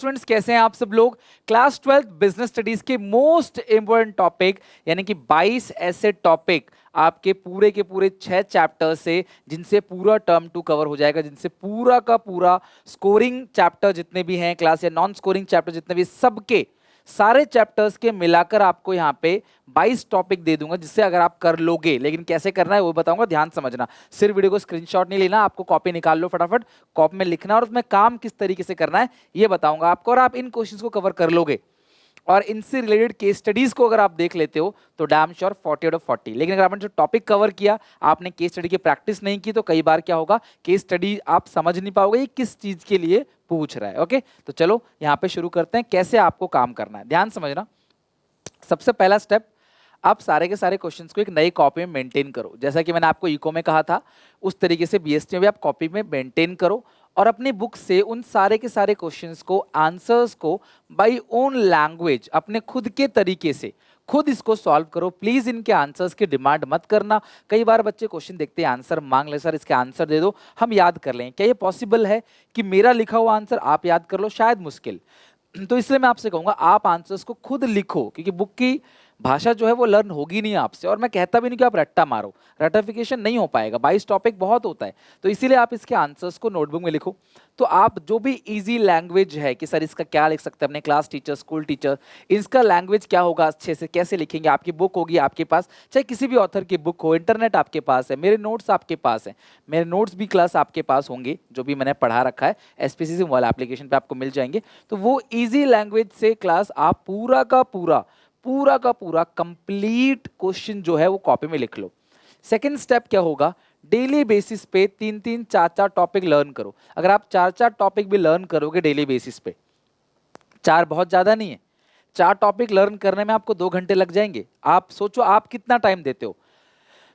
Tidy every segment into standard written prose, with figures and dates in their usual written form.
Students कैसे हैं आप सब लोग। क्लास 12 बिजनेस स्टडीज के मोस्ट इंपोर्टेंट टॉपिक यानी कि 22 ऐसे टॉपिक आपके पूरे के पूरे 6 चैप्टर से, जिनसे पूरा टर्म 2 कवर हो जाएगा, जिनसे पूरा का पूरा स्कोरिंग चैप्टर जितने भी हैं क्लास या नॉन स्कोरिंग चैप्टर जितने भी, सबके सारे चैप्टर्स के मिलाकर आपको यहाँ पे 22 टॉपिक दे दूंगा, जिससे अगर आप कर लोगे, लेकिन कैसे करना है वो बताऊंगा, ध्यान समझना। सिर्फ वीडियो को स्क्रीनशॉट नहीं लेना, आपको कॉपी निकाल लो फटाफट, कॉपी में लिखना और उसमें काम किस तरीके से करना है ये बताऊंगा आपको, और आप इन क्वेश्चंस को कवर कर लोगे और इनसे रिलेटेड केस स्टडीज को अगर आप देख लेते हो तो डैम श्योर 40 आउट ऑफ 40। लेकिन अगर आपने जो टॉपिक कवर किया, आपने केस स्टडी की प्रैक्टिस नहीं की, तो कई बार क्या होगा, केस स्टडी आप समझ नहीं पाओगे ये किस चीज के लिए पूछ रहा है। ओके, तो चलो यहाँ पे शुरू करते हैं कैसे आपको काम करना है, ध्यान समझना। सबसे पहला स्टेप, आप सारे के सारे क्वेश्चंस को एक नई कॉपी में मेंटेन करो। जैसा कि मैंने आपको इको में कहा था, उस तरीके से बीएसटी में भी आप कॉपी में मेंटेन करो और अपनी बुक से उन सारे के सारे क्वेश्चंस को, आंसर्स को बाय ओन लैंग्वेज, अपने खुद के तरीके से खुद इसको सॉल्व करो। प्लीज इनके आंसर्स की डिमांड मत करना। कई बार बच्चे क्वेश्चन देखते हैं, आंसर मांग ले, सर इसके आंसर दे दो, हम याद कर लें। क्या ये पॉसिबल है कि मेरा लिखा हुआ आंसर आप याद कर लो? शायद मुश्किल। तो इसलिए मैं आपसे कहूंगा आप आंसर्स को खुद लिखो, क्योंकि बुक की भाषा जो है वो लर्न होगी नहीं आपसे। और मैं कहता भी नहीं कि आप रट्टा मारो, रटिफिकेशन नहीं हो पाएगा, 22 टॉपिक बहुत होता है। तो इसीलिए आप इसके आंसर्स को नोटबुक में लिखो। तो आप जो भी इजी लैंग्वेज है कि सर इसका क्या लिख सकते हैं, अपने क्लास टीचर, स्कूल टीचर, इसका लैंग्वेज क्या होगा, अच्छे से कैसे लिखेंगे। आपकी बुक होगी आपके पास, चाहे किसी भी ऑथर की बुक हो, इंटरनेट आपके पास है, मेरे नोट्स आपके पास हैं, मेरे नोट्स भी क्लास आपके पास होंगे, जो भी मैंने पढ़ा रखा है एसपीसीसी वाला एप्लीकेशन पे आपको मिल जाएंगे। तो वो इजी लैंग्वेज से क्लास आप पूरा का पूरा कंप्लीट क्वेश्चन जो है वो कॉपी में लिख लो। सेकंड स्टेप क्या होगा, डेली बेसिस पे 3-3, 4-4 टॉपिक लर्न करो। अगर आप 4-4 टॉपिक भी लर्न करोगे डेली बेसिस पे, 4 बहुत ज्यादा नहीं है, 4 टॉपिक लर्न करने में आपको 2 घंटे लग जाएंगे। आप सोचो आप कितना टाइम देते हो।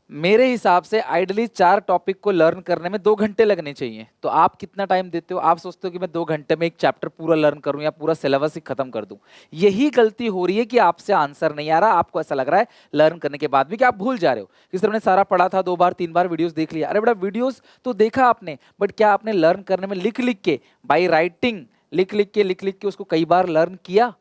मेरे हिसाब से आइडली 4 टॉपिक को लर्न करने में 2 घंटे लगने चाहिए। तो आप कितना टाइम देते हो? आप सोचते हो कि मैं 2 घंटे में एक चैप्टर पूरा लर्न करूं या पूरा सिलेबस ही खत्म कर दूं। यही गलती हो रही है कि आपसे आंसर नहीं आ रहा। आपको ऐसा लग रहा है लर्न करने के बाद भी कि आप भूल जा रहे हो। किस तरह ने सारा पढ़ा था, 2 बार 3 बार वीडियोस देख लिया। अरे बेटा, वीडियोस तो देखा आपने, बट क्या आपने लर्न करने में लिख लिख के, बाई राइटिंग, लिख लिख के उसको कई बार लर्न किया?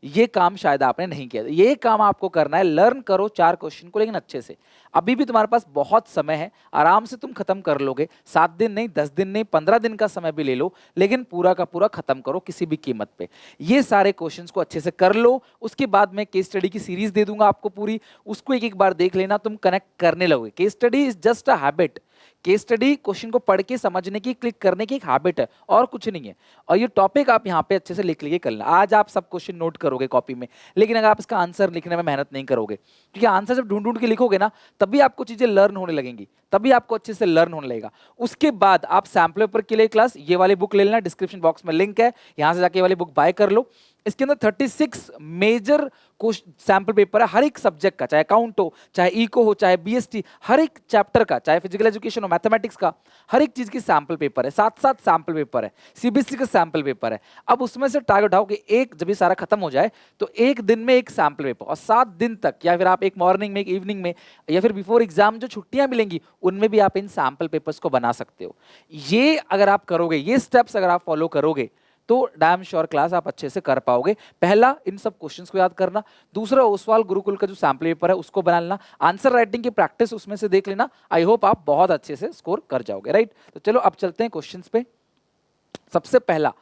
ये काम शायद आपने नहीं किया। ये काम आपको करना है, लर्न करो 4 क्वेश्चन को, लेकिन अच्छे से। अभी भी तुम्हारे पास बहुत समय है, आराम से तुम खत्म कर लोगे। 7 दिन नहीं, 10 दिन नहीं, 15 दिन का समय भी ले लो, लेकिन पूरा का पूरा खत्म करो किसी भी कीमत पे। ये सारे क्वेश्चंस को अच्छे से कर लो। उसके बाद मैं केस स्टडी की सीरीज दे दूंगा आपको पूरी, उसको एक एक बार देख लेना, तुम कनेक्ट करने लगोगे। Case study is just a habit. Case study question को पढ़ के समझने की, क्लिक करने की एक हैबिट है, और कुछ नहीं है। और ये टॉपिक आप यहाँ पे अच्छे से लिख लीजिए। करना आज आप सब क्वेश्चन नोट करोगे कॉपी में, लेकिन अगर आप इसका आंसर लिखने में मेहनत नहीं करोगे, क्योंकि आंसर जब ढूंढ ढूंढ के लिखोगे ना, तभी आपको चीजें लर्न होने लगेंगी, तभी आपको अच्छे से लर्न होने लगेगा। उसके बाद आप सैम्पल पेपर के लिए क्लास ये वाली बुक ले लेना, डिस्क्रिप्शन बॉक्स में लिंक है, यहां से जाके ये वाली बुक बाय कर लो। इसके अंदर 36 मेजर सैंपल पेपर है, हर एक सब्जेक्ट का, चाहे अकाउंट हो, चाहे इको हो, चाहे बीएसटी, हर एक चैप्टर का, चाहे फिजिकल एजुकेशन हो, मैथमेटिक्स का, हर एक चीज की सैंपल पेपर है। 7-7 सैंपल पेपर है, सीबीएसई का सैंपल पेपर है। अब उसमें से टारगेट उठाओ कि एक, जब ये सारा खत्म हो जाए तो एक दिन में एक सैंपल पेपर, और 7 दिन तक, या फिर आप एक मॉर्निंग में, एक इवनिंग में, या फिर बिफोर एग्जाम जो छुट्टियां मिलेंगी उनमें भी आप इन सैंपल पेपर्स को बना सकते हो। ये अगर आप करोगे, ये स्टेप्स अगर आप फॉलो करोगे, तो डैम श्योर क्लास आप अच्छे से कर पाओगे। पहला, इन सब क्वेश्चंस को याद करना। दूसरा, ओसवाल गुरुकुल का जो सैंपल पेपर है उसको बना लेना। आंसर राइटिंग की प्रैक्टिस उसमें से देख लेना। आई होप आप बहुत अच्छे से स्कोर कर जाओगे, राइट। तो चलो अब चलते हैं क्वेश्चंस पे। सबसे पहला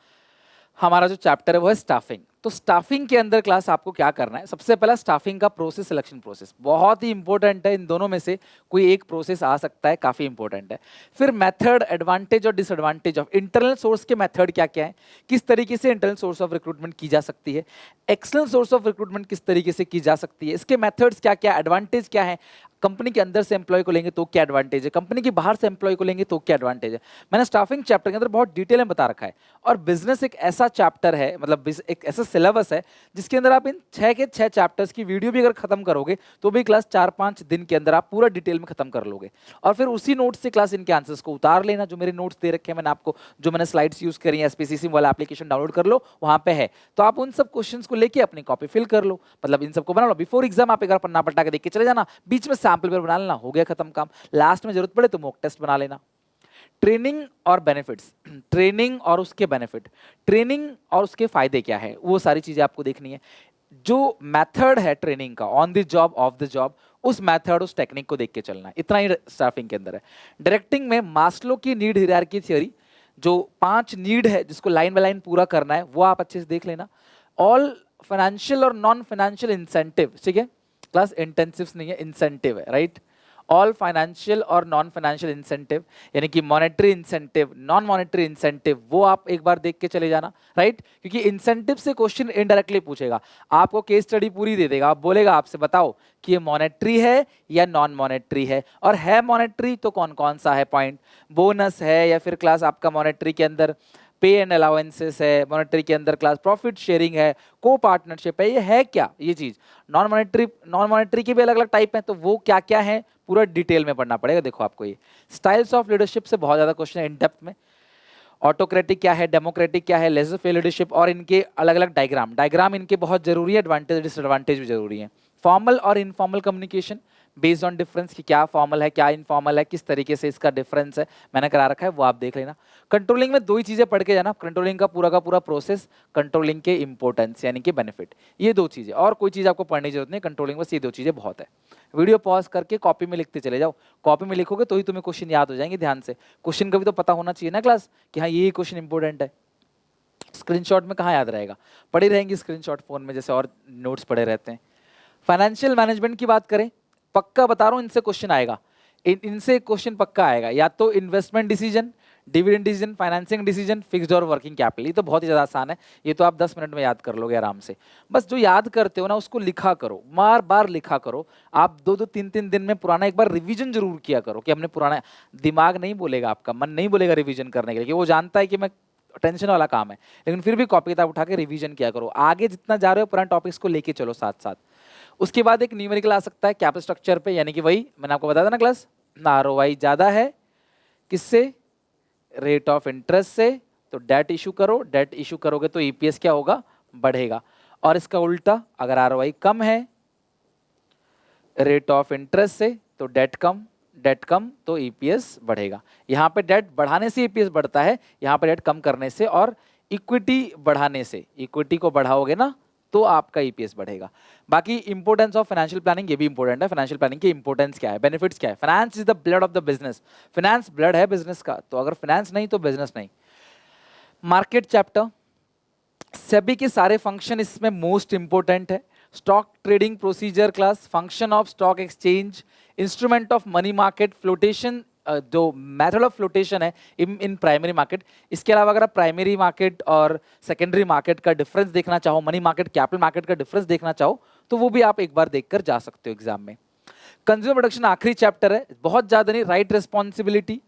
हमारा जो चैप्टर है वो है स्टाफिंग। तो स्टाफिंग के अंदर क्लास आपको क्या करना है, सबसे पहला स्टाफिंग का प्रोसेस, सिलेक्शन प्रोसेस बहुत ही इंपॉर्टेंट है। इन दोनों में से कोई एक प्रोसेस आ सकता है, काफी इंपॉर्टेंट है। फिर मेथड, एडवांटेज और डिसएडवांटेज ऑफ इंटरनल सोर्स के मेथड क्या क्या है, किस तरीके से इंटरनल सोर्स ऑफ रिक्रूटमेंट की जा सकती है, एक्सटर्नल सोर्स ऑफ रिक्रूटमेंट किस तरीके से की जा सकती है, इसके मेथड्स क्या क्या, एडवांटेज क्या है, कंपनी के अंदर से एम्प्लॉय को लेंगे तो क्या एडवांटेज है, कंपनी के बाहर से एम्प्लॉय को लेंगे तो क्या एडवांटेज है। मैंने स्टाफिंग चैप्टर के अंदर बहुत डिटेल में बता रखा है। और बिजनेस एक ऐसा चैप्टर है, मतलब एक ऐसा सिलेबस है जिसके अंदर आप इन 6 के 6 चैप्टर्स की वीडियो भी अगर खत्म करोगे तो भी क्लास 4-5 दिन के अंदर आप पूरा डिटेल में खत्म कर लोगे। और फिर उसी नोट्स से क्लास इनके आंसर्स को उतार लेना, जो मेरे नोट्स दे रखे हैं मैंने आपको, जो मैंने स्लाइड्स यूज करी है, एसपीसीसी वाला एप्लीकेशन डाउनलोड कर लो, वहां पे है। तो आप उन सब क्वेश्चंस को लेके अपनी कॉपी फिल कर लो, मतलब इन सबको बना लो। बिफोर एग्जाम आप एक बार पन्ना पलटा के देख के चले जाना, बीच में सैंपल पेपर बना लेना, हो गया खत्म काम। लास्ट में जरूरत पड़े तो मॉक टेस्ट बना लेना। ट्रेनिंग और बेनिफिट्स, ट्रेनिंग और उसके बेनिफिट, ट्रेनिंग और उसके फायदे क्या है, वो सारी चीजें आपको देखनी है। जो मेथड है ट्रेनिंग का, on the job of the job, उस मेथड उस टेक्निक को देख के चलना है, इतना ही स्टाफिंग के अंदर है। डायरेक्टिंग में मास्लो की नीड हायरार्की थ्योरी, जो 5 नीड है जिसको लाइन बाय लाइन पूरा करना है, वो आप अच्छे से देख लेना। ऑल फाइनेंशियल और नॉन फाइनेंशियल इंसेंटिव, ठीक है, क्लास इंटेंसिव नहीं है, इंसेंटिव है, राइट। ऑल फाइनेंशियल और नॉन फाइनेंशियल इंसेंटिव, यानी कि monetary incentive, non monetary incentive, वो आप एक बार देख के चले जाना, राइट। क्योंकि इंसेंटिव से क्वेश्चन इनडायरेक्टली पूछेगा, आपको केस स्टडी पूरी दे देगा, आप बोलेगा आपसे बताओ कि ये मॉनेटरी है या नॉन मॉनेटरी है, और है मॉनेटरी तो कौन कौन सा है पॉइंट, बोनस है या फिर क्लास आपका मॉनेटरी के अंदर पे एंड अलाउंसेस है, मॉनेटरी के अंदर क्लास प्रॉफिट शेयरिंग है, को पार्टनरशिप है, ये है क्या ये चीज। नॉन मॉनेटरी के भी अलग अलग टाइप हैं, तो वो क्या क्या है पूरा डिटेल में पढ़ना पड़ेगा। देखो आपको ये स्टाइल्स ऑफ लीडरशिप से बहुत ज्यादा क्वेश्चन है इन डेप्थ में। ऑटोक्रेटिक क्या है, डेमोक्रेटिक क्या है, लेजर फेयर लीडरशिप, और इनके अलग अलग डायग्राम इनके बहुत जरूरी है, एडवांटेज डिसएडवांटेज भी जरूरी है। फॉर्मल और informal communication based on difference, कि क्या फॉर्मल है क्या इनफॉर्मल है, किस तरीके से इसका डिफरेंस है, मैंने करा रखा है, वो आप देख लेना। कंट्रोलिंग में 2 ही चीजें पढ़ के जाना, कंट्रोलिंग का पूरा प्रोसेस, कंट्रोलिंग के इंपॉर्टेंस यानी कि बेनिफिट, ये 2 चीजें, और कोई चीज आपको पढ़ने की जरूरत नहीं, कंट्रोलिंग बस ये 2 चीजें बहुत है। वीडियो पॉज करके कॉपी में लिखते चले जाओ, कॉपी में लिखोगे तो ही तुम्हें क्वेश्चन याद हो जाएंगे ध्यान से। क्वेश्चन का भी तो पता होना चाहिए ना क्लास, कि हाँ ये क्वेश्चन इंपॉर्टेंट है। स्क्रीनशॉट में कहाँ याद रहेगा, पड़ी रहेंगी स्क्रीनशॉट फोन में, जैसे और नोट्स पड़े रहते हैं। फाइनेंशियल मैनेजमेंट की बात करें, पक्का बता रहा हूं इनसे क्वेश्चन आएगा, इनसे क्वेश्चन पक्का आएगा, या तो investment decision, dividend decision, financing decision, fixed और वर्किंग कैपिटल। ये तो बहुत ही ज्यादा आसान है, ये तो आप 10 मिनट में याद कर लोगे आराम से। बस जो याद करते हो ना उसको लिखा करो, बार बार लिखा करो। आप 2-2 3-3 दिन में पुराना एक बार रिवीजन जरूर किया करो, कि हमने पुराना, दिमाग नहीं बोलेगा, आपका मन नहीं बोलेगा रिवीजन करने के लिए, कि वो जानता है कि मैं टेंशन वाला काम है, लेकिन फिर भी कॉपी किताब उठा के रिवीजन किया करो। आगे जितना जा रहे हो पुराने टॉपिक्स को लेके चलो साथ साथ। उसके बाद एक न्यूमेरिकल आ सकता है कैपिटल स्ट्रक्चर पे, यानी कि वही मैंने आपको बताया था ना क्लास, आरओआई ज्यादा है किससे, रेट ऑफ इंटरेस्ट से, तो डेट इशू करो, डेट इशू करोगे तो ईपीएस क्या होगा, बढ़ेगा। और इसका उल्टा, अगर आरओआई कम है रेट ऑफ इंटरेस्ट से, तो डेट कम तो ईपीएस बढ़ेगा। यहाँ पे डेट बढ़ाने से ईपीएस बढ़ता है, यहाँ पे डेट कम करने से और इक्विटी बढ़ाने से, इक्विटी को बढ़ाओगे ना तो आपका ईपीएस बढ़ेगा। बाकी इंपोर्टेंस ऑफ फाइनेंशियल प्लानिंग, ये भी इंपॉर्टेंट है। फाइनेंशियल प्लानिंग की इंपॉर्टेंस क्या है, बेनिफिट्स क्या है। Finance is the blood of the business, finance blood है बिजनेस का, तो अगर फाइनेंस नहीं तो बिजनेस नहीं। मार्केट चैप्टर, सेबी के सारे फंक्शन इसमें मोस्ट इंपोर्टेंट है। Stock trading procedure class, function of stock exchange, instrument of money market, flotation, जो मेथड ऑफ फ्लोटेशन है इन प्राइमरी मार्केट। इसके अलावा अगर आप प्राइमरी मार्केट और सेकेंडरी मार्केट का डिफरेंस देखना चाहो, मनी मार्केट कैपिटल मार्केट का डिफरेंस देखना चाहो, तो वो भी आप एक बार देखकर जा सकते हो एग्जाम में। कंज्यूमर प्रोडक्शन आखिरी चैप्टर है, बहुत ज्यादा नहीं। राइट रिस्पॉन्सिबिलिटी,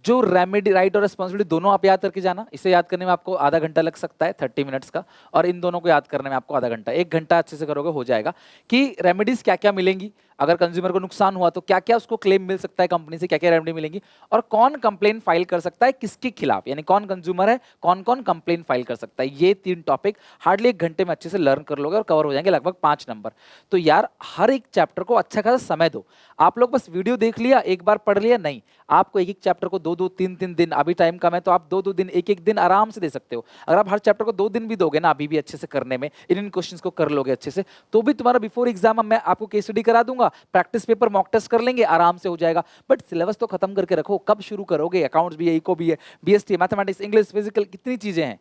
जो रेमेडी, राइट और रिस्पॉन्सिबिलिटी दोनों आप याद करके जाना। इसे याद करने में आपको आधा घंटा लग सकता है, 30 मिनट्स का, और इन दोनों को याद करने में आपको आधा घंटा, 1 घंटा अच्छे से करोगे हो जाएगा। कि रेमेडीज क्या क्या मिलेंगी, अगर कंज्यूमर को नुकसान हुआ तो क्या क्या उसको क्लेम मिल सकता है कंपनी से, क्या क्या रेमेडी मिलेंगी, और कौन कंप्लेन फाइल कर सकता है किसके खिलाफ, यानी कौन कंज्यूमर है, कौन कौन कंप्लेन फाइल कर सकता है। ये 3 टॉपिक हार्डली 1 घंटे में अच्छे से लर्न कर लोगे और कवर हो जाएंगे लगभग 5 नंबर। तो यार हर एक चैप्टर को अच्छा खासा समय दो। आप लोग बस वीडियो देख लिया, एक बार पढ़ लिया, नहीं, आपको एक एक चैप्टर को 2-2 3-3 दिन, अभी टाइम कम है तो आप 2-2 दिन, एक एक दिन आराम से दे सकते हो। अगर आप हर चैप्टर को 2 दिन भी दोगे ना अभी भी अच्छे से करने में, इन क्वेश्चंस को कर लोगे अच्छे से, तो भी तुम्हारा बिफोर एग्जाम मैं आपको केस स्टडी करा दूंगा, प्रैक्टिस पेपर मॉक टेस्ट कर लेंगे, आराम से हो जाएगा। बट सिलेबस तो खत्म करके रखो, कब शुरू करोगे, अकाउंट्स भी है, इको भी है, बीएसटी, मैथमेटिक्स, इंग्लिश, फिजिकल, कितनी चीजें हैं।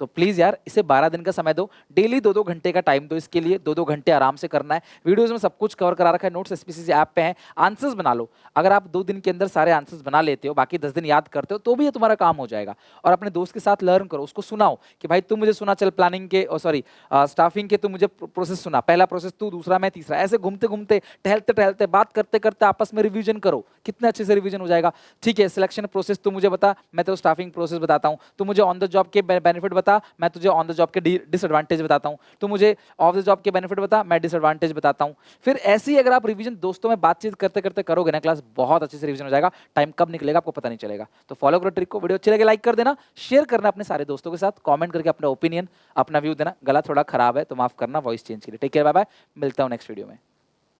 तो प्लीज यार इसे 12 दिन का समय दो, डेली 2-2 घंटे का टाइम दो इसके लिए, 2-2 घंटे आराम से करना है। वीडियोस में सब कुछ कवर करा रखा है, नोट्स एसपीसीसी ऐप पे हैं, आंसर्स बना लो। अगर आप 2 दिन के अंदर सारे आंसर्स बना लेते हो, बाकी 10 दिन याद करते हो, तो भी ये तुम्हारा काम हो जाएगा। और अपने दोस्त के साथ लर्न करो, उसको सुनाओ कि भाई तू मुझे सुना चल प्लानिंग के, सॉरी स्टाफिंग के, तू मुझे प्रोसेस सुना, पहला प्रोसेस तू, दूसरा मैं, तीसरा, ऐसे घूमते घूमते, टहलते टहलते, बात करते करते आपस में रिवीजन करो, कितने अच्छे से रिवीजन हो जाएगा। ठीक है, सिलेक्शन प्रोसेस तू मुझे बता, मैं तो स्टाफिंग प्रोसेस बताता हूँ, तू मुझे ऑन द जॉब के बेनिफिट बता, मैं तुझे ऑन द जॉब के डिसएडवांटेज बताता हूं, तो मुझे ऑफ द जॉब के बेनिफिट बता, मैं डिसएडवांटेज बताता हूं। फिर ऐसे ही अगर आप रिवीजन दोस्तों में बातचीत करते करते करोगे ना क्लास, बहुत अच्छे से रिवीजन हो जाएगा, टाइम कब निकलेगा आपको पता नहीं चलेगा। तो फॉलो करो ट्रिक को, वीडियो अच्छी लगे लाइक कर देना, शेयर करना अपने सारे दोस्तों के साथ, कमेंट करके अपना ओपिनियन, अपना व्यू देना। गला थोड़ा खराब है तो माफ करना, वॉइस चेंज के लिए। टेक केयर, बाय बाय, मिलता हूं नेक्स्ट वीडियो में।